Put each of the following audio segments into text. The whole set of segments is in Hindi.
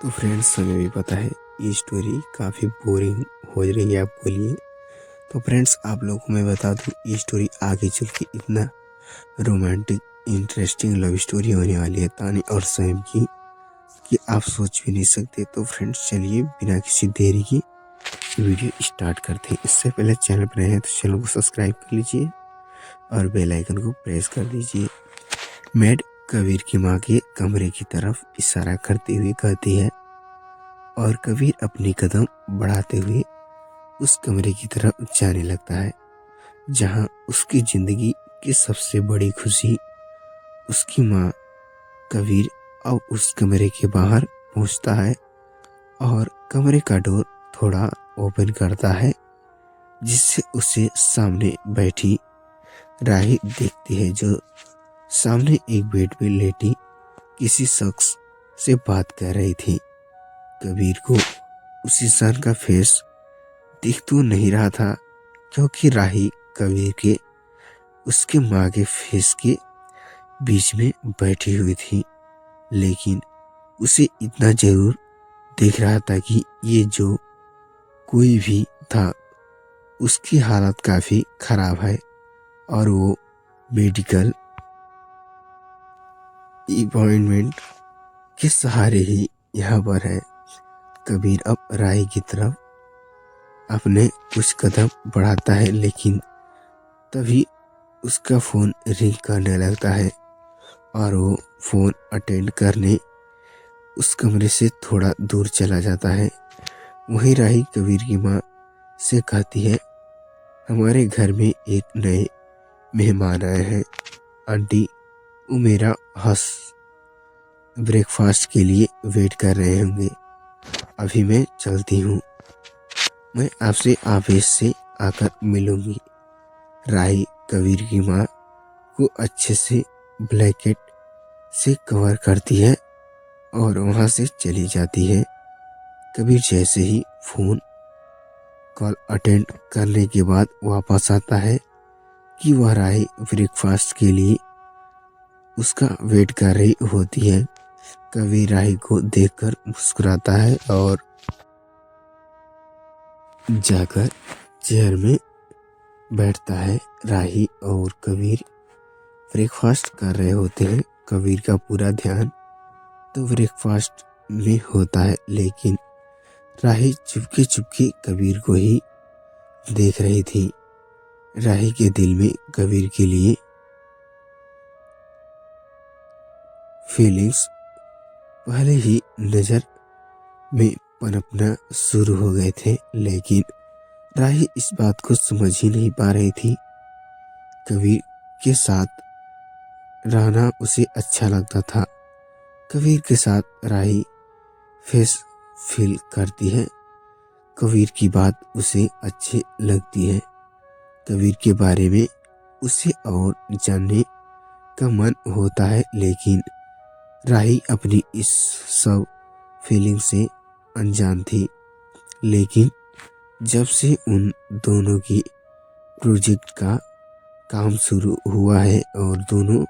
तो फ्रेंड्स, हमें भी पता है ये स्टोरी काफ़ी बोरिंग हो रही है, आप बोलिए। तो फ्रेंड्स, आप लोगों को मैं बता दूं, ये स्टोरी आगे चल के इतना रोमांटिक इंटरेस्टिंग लव स्टोरी होने वाली है तानी और सैम की, कि आप सोच भी नहीं सकते। तो फ्रेंड्स, चलिए बिना किसी देरी की वीडियो स्टार्ट करते हैं। इससे पहले चैनल पर नए हैं तो चैनल को सब्सक्राइब कर लीजिए और बेल आइकन को प्रेस कर दीजिए। मैड कबीर की माँ के कमरे की तरफ इशारा करते हुए कहती है और कबीर अपनी कदम बढ़ाते हुए उस कमरे की तरफ जाने लगता है जहां उसकी जिंदगी की सबसे बड़ी खुशी उसकी माँ। कबीर अब उस कमरे के बाहर पहुंचता है और कमरे का डोर थोड़ा ओपन करता है, जिससे उसे सामने बैठी राही देखती है, जो सामने एक बेड पे लेटी किसी शख्स से बात कर रही थी। कबीर को उस इंसान का फेस दिख तो नहीं रहा था, क्योंकि राही कबीर के उसके माँ के फेस के बीच में बैठी हुई थी, लेकिन उसे इतना जरूर दिख रहा था कि ये जो कोई भी था उसकी हालत काफी खराब है और वो मेडिकल अपॉइंटमेंट के सहारे ही यहाँ पर है। कबीर अब राही की तरफ अपने कुछ कदम बढ़ाता है, लेकिन तभी उसका फोन रिंग करने लगता है और वो फोन अटेंड करने उस कमरे से थोड़ा दूर चला जाता है। वहीं राही कबीर की माँ से कहती है, हमारे घर में एक नए मेहमान आए हैं आंटी, वो मेरा हंस ब्रेकफास्ट के लिए वेट कर रहे होंगे। अभी मैं चलती हूँ, मैं आपसे ऑफिस से आकर मिलूंगी। राही कबीर की माँ को अच्छे से ब्लैंकेट से कवर करती है और वहां से चली जाती है। कबीर जैसे ही फोन कॉल अटेंड करने के बाद वापस आता है कि वह राही ब्रेकफास्ट के लिए उसका वेट कर रही होती है। कबीर राही को देखकर मुस्कुराता है और जाकर चेयर में बैठता है। राही और कबीर ब्रेकफास्ट कर रहे होते हैं। कबीर का पूरा ध्यान तो ब्रेकफास्ट में होता है, लेकिन राही चुपके चुपके कबीर को ही देख रही थी। राही के दिल में कबीर के लिए फीलिंग्स पहले ही नजर में पनपना शुरू हो गए थे, लेकिन राही इस बात को समझ ही नहीं पा रही थी। कबीर के साथ रहना उसे अच्छा लगता था। कबीर के साथ राही फेस फील करती है। कबीर की बात उसे अच्छी लगती है। कबीर के बारे में उसे और जानने का मन होता है, लेकिन राही अपनी इस सब फीलिंग से अनजान थी। लेकिन जब से उन दोनों की प्रोजेक्ट का काम शुरू हुआ है और दोनों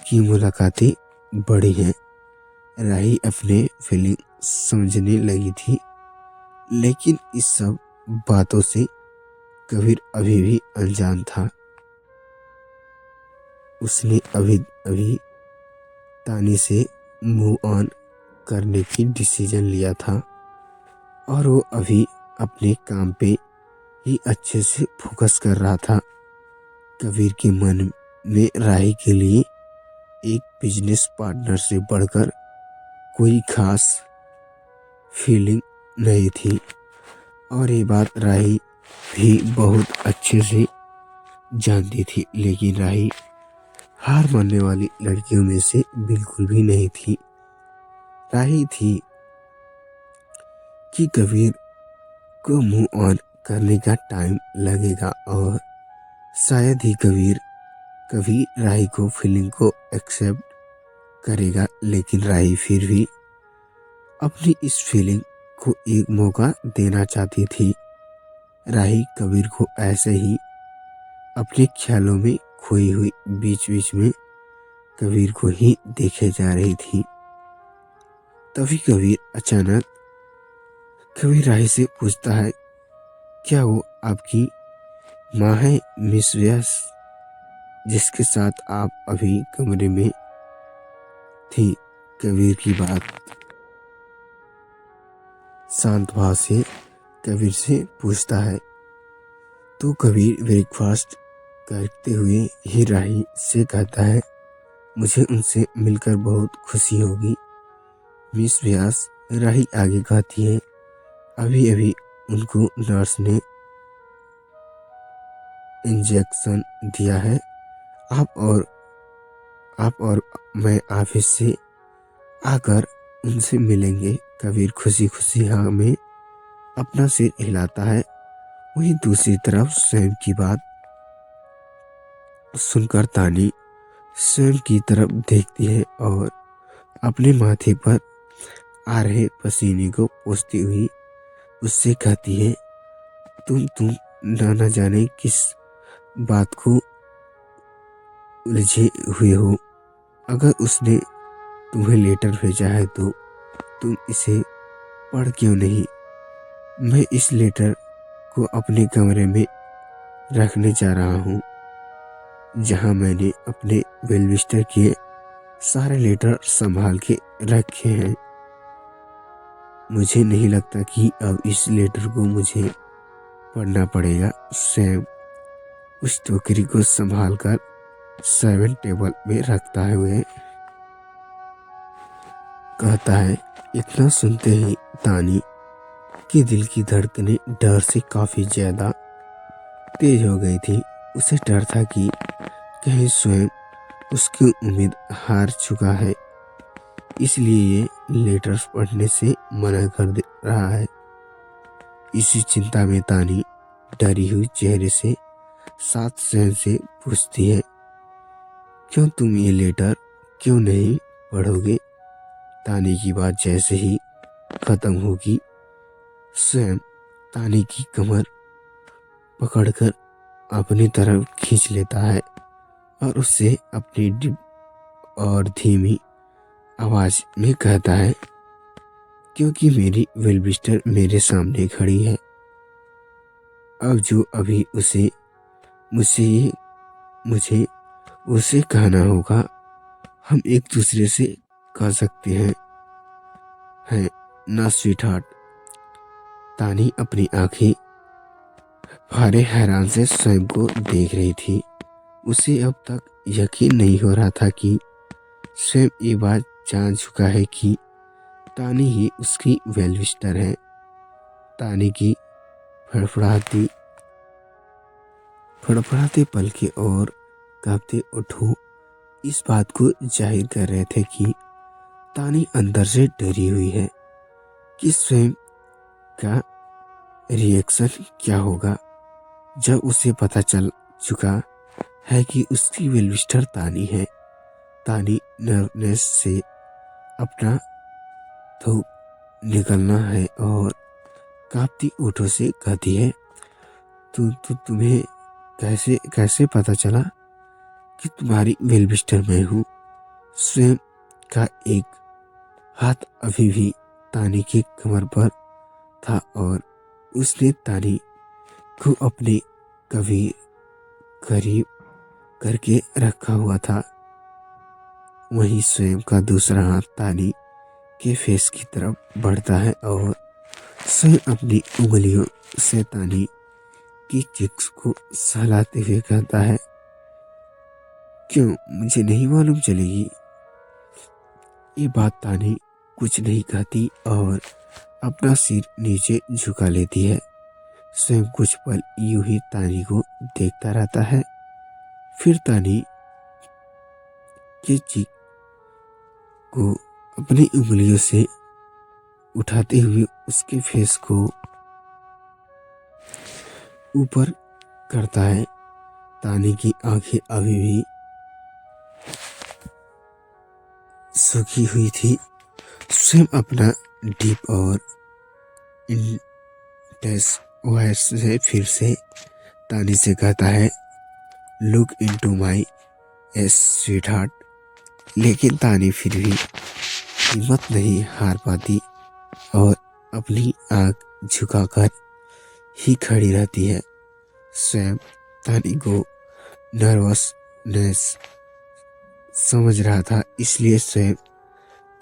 की मुलाकातें बढ़ी हैं, राही अपने फीलिंग समझने लगी थी। लेकिन इस सब बातों से कबीर अभी भी अनजान था। उसने अभी अभी तानी से मूव ऑन करने की डिसीजन लिया था और वो अभी अपने काम पे ही अच्छे से फोकस कर रहा था। कबीर के मन में राही के लिए एक बिजनेस पार्टनर से बढ़कर कोई खास फीलिंग नहीं थी, और ये बात राही भी बहुत अच्छे से जानती थी। लेकिन राही हार मानने वाली लड़कियों में से बिल्कुल भी नहीं थी। राही थी कि कबीर को मूव ऑन करने का टाइम लगेगा और शायद ही कबीर कभी राही को फीलिंग को एक्सेप्ट करेगा। लेकिन राही फिर भी अपनी इस फीलिंग को एक मौका देना चाहती थी। राही कबीर को ऐसे ही अपने ख्यालों में खोई हुई बीच बीच में कबीर को ही देखे जा रही थी। तभी कबीर अचानक कबीर राही से पूछता है, क्या वो आपकी माँ है मिस व्यास, जिसके साथ आप अभी कमरे में थी? कबीर की बात शांत भाव से कबीर से पूछता है तो कबीर ब्रेकफास्ट करते हुए ही राही से कहता है, मुझे उनसे मिलकर बहुत खुशी होगी मिस व्यास। राही आगे कहती है, अभी अभी उनको नर्स ने इंजेक्शन दिया है। आप और मैं ऑफिस से आकर उनसे मिलेंगे। कबीर खुशी खुशी हाँ में अपना सिर हिलाता है। वहीं दूसरी तरफ स्वयं की बात सुनकर तानी स्वयं की तरफ देखती है और अपने माथे पर आ रहे पसीने को पोंछती हुई उससे कहती है, तुम ना जाने किस बात को उलझे हुए हो। अगर उसने तुम्हें लेटर भेजा है तो तुम इसे पढ़ क्यों नहीं? मैं इस लेटर को अपने कमरे में रखने जा रहा हूँ, जहाँ मैंने अपने वेलविस्टर के सारे लेटर संभाल के रखे हैं। मुझे नहीं लगता कि अब इस लेटर को मुझे पढ़ना पड़ेगा। सैम उस टोकरी को संभालकर सर्वेंट टेबल में रखता हुए कहता है। इतना सुनते ही तानी के दिल की धड़कनें डर से काफी ज्यादा तेज हो गई थी। उसे डर था कि कहीं स्वयं उसकी उम्मीद हार चुका है, इसलिए ये लेटर्स पढ़ने से मना कर दे रहा है। इसी चिंता में तानी डरी हुई चेहरे से साथ सहन से पूछती है, क्यों तुम ये लेटर क्यों नहीं पढ़ोगे? तानी की बात जैसे ही खत्म होगी, स्वयं तानी की कमर पकड़कर अपनी तरफ खींच लेता है और उससे अपनी डिप और धीमी आवाज में कहता है, क्योंकि मेरी वेलविस्टर मेरे सामने खड़ी है। अब जो अभी मुझे उसे कहना होगा, हम एक दूसरे से कह सकते हैं ना स्वीटहार्ट। तानी अपनी आंखें फाड़े हैरान से स्वयं को देख रही थी। उसे अब तक यकीन नहीं हो रहा था कि स्वयं ये बात जान चुका है कि तानी ही उसकी वेलविस्टर है। तानी की फड़फड़ाते पलके और कांपते ओठों इस बात को जाहिर कर रहे थे कि तानी अंदर से डरी हुई है कि स्वयं का रिएक्शन क्या होगा जब उसे पता चल चुका है कि उसकी वेलविस्टर तानी है। तानी नर्वनेस से अपना थूक निकलना है और कांपती ओठों से कहती है, तुम्हें कैसे पता चला कि तुम्हारी वेलविस्टर मैं हूँ? स्वयं का एक हाथ अभी भी तानी की कमर पर था और उसने तानी को अपने करीब करके रखा हुआ था। वहीं स्वयं का दूसरा हाथ तानी के फेस की तरफ बढ़ता है और स्वयं अपनी उंगलियों से तानी की चिक्स को सहलाते हुए कहता है, क्यों मुझे नहीं मालूम चलेगी? ये बात तानी कुछ नहीं कहती और अपना सिर नीचे झुका लेती है। स्वयं कुछ पल यूं ही तानी को देखता रहता है, फिर तानी के चीक को अपनी उंगलियों से उठाते हुए उसके फेस को ऊपर करता है। तानी की आंखें अभी भी सूखी हुई थी। स्वयं अपना डीप और इंटेंस वॉइस से फिर से तानी से कहता है, look into my S sweetheart. लेकिन तानी फिर भी हिम्मत नहीं हार पाती और अपनी आंख झुकाकर ही खड़ी रहती है। स्वयं तानी को नर्वसनेस समझ रहा था, इसलिए स्वयं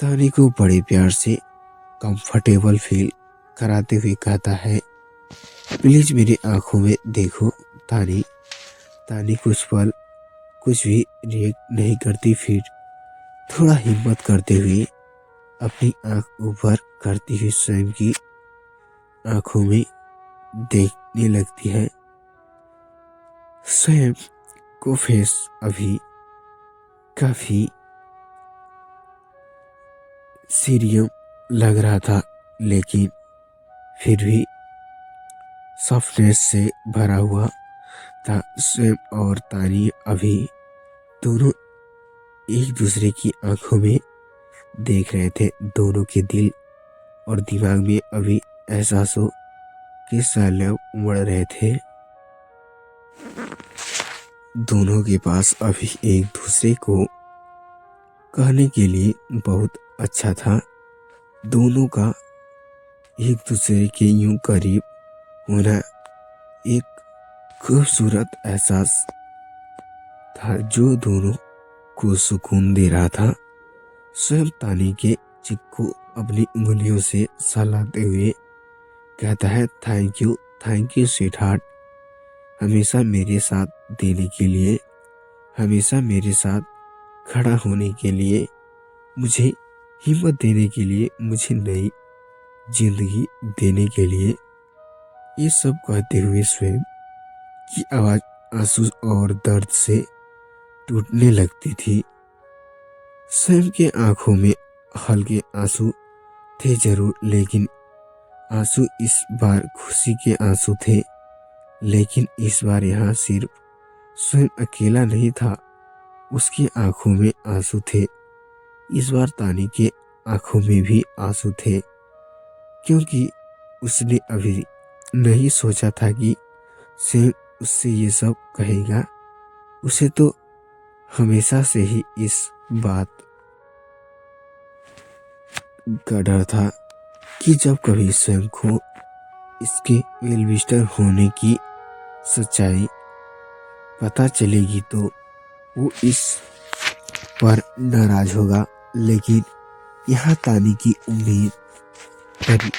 तानी को बड़े प्यार से कंफर्टेबल फील कराते हुए कहता है, प्लीज मेरी आंखों में देखो तानी। तानी कुछ पल कुछ भी रिएक्ट नहीं करती, फिर थोड़ा हिम्मत करते हुए अपनी आंख ऊपर करती हुई स्वयं की आंखों में देखने लगती है। स्वयं को फेस अभी काफी सीरियस लग रहा था, लेकिन फिर भी सॉफ्टनेस से भरा हुआ था। स्वयं और तानी अभी दोनों एक दूसरे की आंखों में देख रहे थे। दोनों के दिल और दिमाग में अभी एहसासों के सैलाब उमड़ रहे थे। दोनों के पास अभी एक दूसरे को कहने के लिए बहुत अच्छा था। दोनों का एक दूसरे के यूं करीब होना एक खूबसूरत एहसास था जो दोनों को सुकून दे रहा था। स्वयं तानी के चिक को अपनी उंगलियों से सहलाते हुए कहता है, थैंक यू स्वीट हार्ट, हमेशा मेरे साथ देने के लिए, हमेशा मेरे साथ खड़ा होने के लिए, मुझे हिम्मत देने के लिए, मुझे नई जिंदगी देने के लिए। ये सब कहते हुए स्वयं की आवाज आंसू और दर्द से टूटने लगती थी। स्वयं के आंखों में हल्के आंसू थे जरूर, लेकिन आंसू इस बार खुशी के आंसू थे। लेकिन इस बार यहाँ सिर्फ स्वयं अकेला नहीं था, उसकी आंखों में आंसू थे। इस बार तानी के आंखों में भी आंसू थे, क्योंकि उसने अभी नहीं सोचा था कि स्वयं उससे ये सब कहेगा। उसे तो हमेशा से ही इस बात का डर था कि जब कभी स्वयं को इसके वेलविस्टर होने की सच्चाई पता चलेगी तो वो इस पर नाराज होगा। लेकिन यहाँ तानी की उम्मीद पर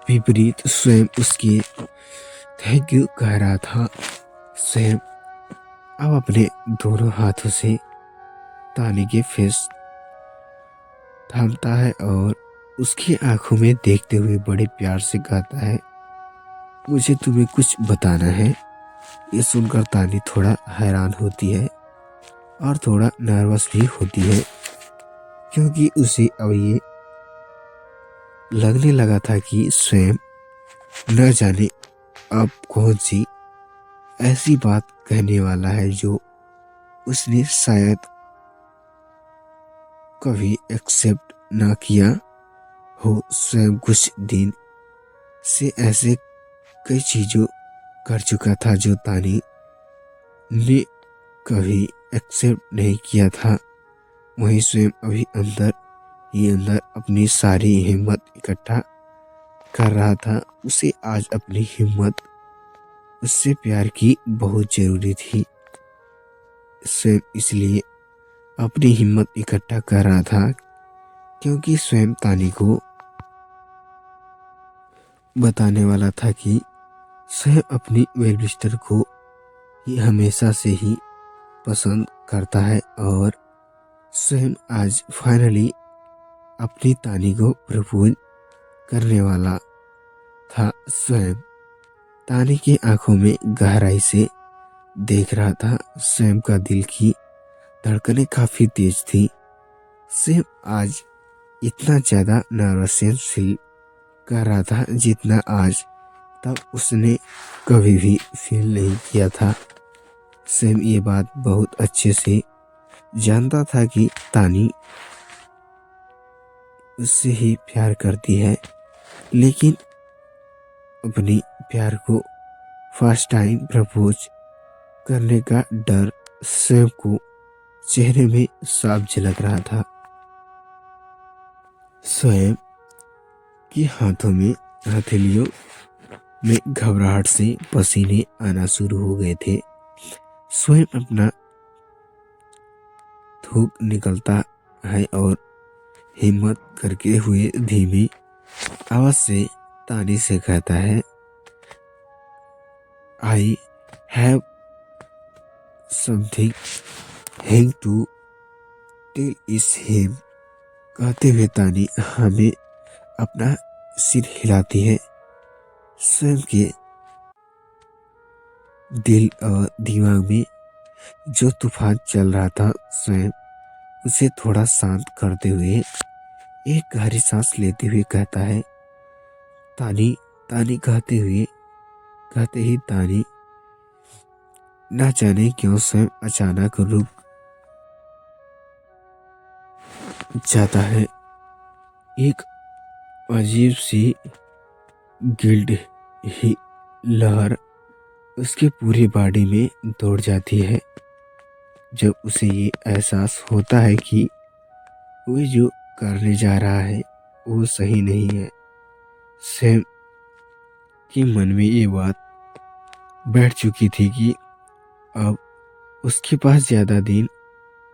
विपरीत स्वयं उसके थैंक यू कह रहा था। स्वयं अब अपने दोनों हाथों से तानी के फेस थामता है और उसकी आंखों में देखते हुए बड़े प्यार से कहता है, मुझे तुम्हें कुछ बताना है। ये सुनकर तानी थोड़ा हैरान होती है और थोड़ा नर्वस भी होती है, क्योंकि उसे अब ये लगने लगा था कि स्वयं न जाने अब कौन सी ऐसी बात कहने वाला है जो उसने शायद कभी एक्सेप्ट ना किया हो। स्वयं कुछ दिन से ऐसे कई चीजों कर चुका था जो तानी ने कभी एक्सेप्ट नहीं किया था। वहीं स्वयं अभी अंदर ही अंदर अपनी सारी हिम्मत इकट्ठा कर रहा था। उसे आज अपनी हिम्मत, उससे प्यार की बहुत जरूरी थी। स्वयं इसलिए अपनी हिम्मत इकट्ठा कर रहा था, क्योंकि स्वयं तानी को बताने वाला था कि स्वयं अपनी वेलविस्टर को ही हमेशा से ही पसंद करता है और स्वयं आज फाइनली अपनी तानी को प्रपोज करने वाला था। स्वयं तानी की आंखों में गहराई से देख रहा था। स्वयं का दिल की धड़कनें काफी तेज थी। स्वयं आज इतना ज्यादा नर्वसनेस फील कर रहा था जितना आज तक उसने कभी भी फील नहीं किया था। स्वयं ये बात बहुत अच्छे से जानता था कि तानी उससे ही प्यार करती है, लेकिन अपनी प्यार को फर्स्ट टाइम प्रपोज करने का डर स्वयं को चेहरे में साफ झलक रहा था। स्वयं के हाथों में हथेलियों में घबराहट से पसीने आना शुरू हो गए थे। स्वयं अपना थूक निकलता है और हिम्मत करके हुए धीमी आवाज से तानी से कहता है, I have something hang to tell is him. कहते हुए तानी हमें अपना सिर हिलाती है। स्वयं के दिल और दिमाग में जो तूफान चल रहा था, स्वयं उसे थोड़ा शांत करते हुए एक गहरी सांस लेते हुए कहता है, तानी। तानी कहते ही तानी ना जाने क्यों स्वयं अचानक रुक जाता है। एक अजीब सी गिल्ड ही लहर उसके पूरी बॉडी में दौड़ जाती है जब उसे ये एहसास होता है कि वो जो करने जा रहा है वो सही नहीं है। सैम के मन में ये बात बैठ चुकी थी कि अब उसके पास ज़्यादा दिन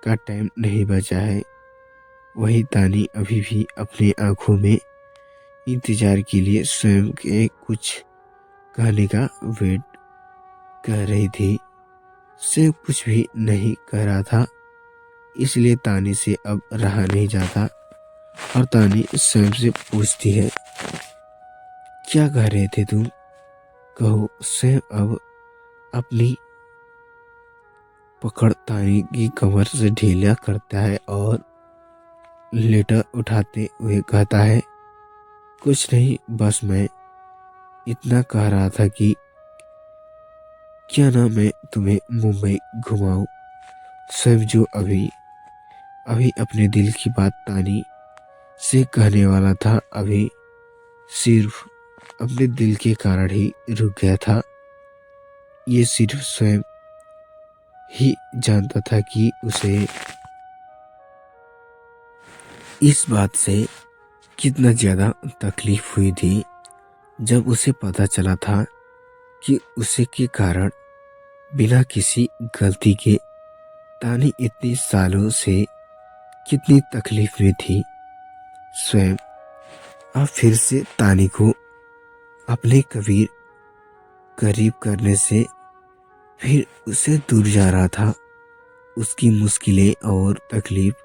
का टाइम नहीं बचा है। वही तानी अभी भी अपनी आंखों में इंतजार के लिए स्वयं के कुछ कहने का वेट कर रही थी। स्वयं कुछ भी नहीं कह रहा था, इसलिए तानी से अब रहा नहीं जाता और तानी स्वयं से पूछती है, क्या कह रहे थे तुम? कहो। स्वयं अब अपनी पकड़ तानी की कमर से ढीला करता है और लेटर उठाते हुए कहता है, कुछ नहीं, बस मैं इतना कह रहा था कि क्या ना मैं तुम्हें मुंबई घुमाऊं। स्वयं जो अभी अपने दिल की बात तानी से कहने वाला था, अभी सिर्फ अपने दिल के कारण ही रुक गया था। ये सिर्फ स्वयं ही जानता था कि उसे इस बात से कितना ज़्यादा तकलीफ हुई थी जब उसे पता चला था कि उसे के कारण बिना किसी गलती के तानी इतने सालों से कितनी तकलीफ में थी। स्वयं अब फिर से तानी को अपने करीब करने से फिर उसे दूर जा रहा था। उसकी मुश्किलें और तकलीफ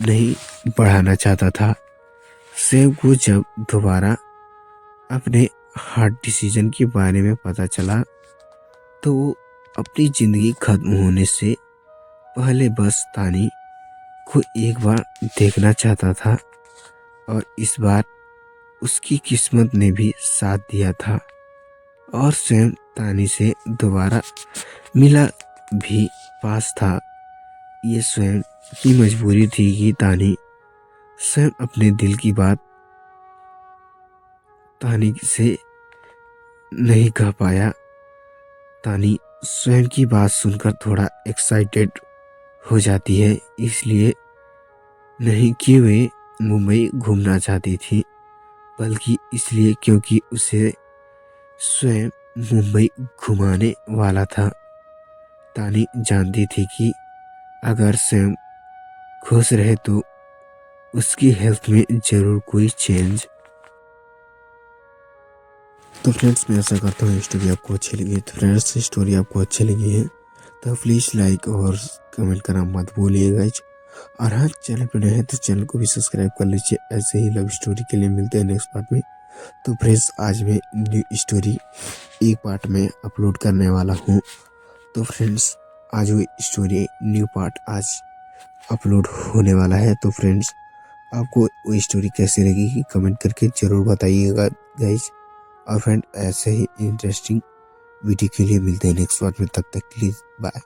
नहीं बढ़ाना चाहता था। स्वयं को जब दोबारा अपने हार्ट डिसीजन के बारे में पता चला तो वो अपनी ज़िंदगी खत्म होने से पहले बस तानी को एक बार देखना चाहता था और इस बार उसकी किस्मत ने भी साथ दिया था और स्वयं तानी से दोबारा मिला भी पास था। ये स्वयं की मजबूरी थी कि तानी स्वयं अपने दिल की बात तानी से नहीं कह पाया। तानी स्वयं की बात सुनकर थोड़ा एक्साइटेड हो जाती है, इसलिए नहीं कि वे मुंबई घूमना चाहती थी, बल्कि इसलिए क्योंकि उसे स्वयं मुंबई घुमाने वाला था। तानी जानती थी कि अगर स्वयं खुश रहे तो उसकी हेल्थ में ज़रूर कोई चेंज। तो फ्रेंड्स, मैं आशा करता हूँ स्टोरी आपको अच्छी लगी है। तो फ्रेंड्स, स्टोरी आपको अच्छी लगी है तो प्लीज़ लाइक और कमेंट करना मत भूलिएगा। और हाँ, चैनल पर नए हैं तो चैनल को भी सब्सक्राइब कर लीजिए। ऐसे ही लव स्टोरी के लिए मिलते हैं नेक्स्ट पार्ट में। तो फ्रेंड्स, आज मैं न्यू स्टोरी एक पार्ट में अपलोड करने वाला हूँ। तो फ्रेंड्स, आज वो स्टोरी न्यू पार्ट आज अपलोड होने वाला है। तो फ्रेंड्स, आपको वो स्टोरी कैसी लगी कमेंट करके ज़रूर बताइएगा गाइज। और फ्रेंड, ऐसे ही इंटरेस्टिंग वीडियो के लिए मिलते हैं नेक्स्ट पार्ट में। तब तक के लिए बाय।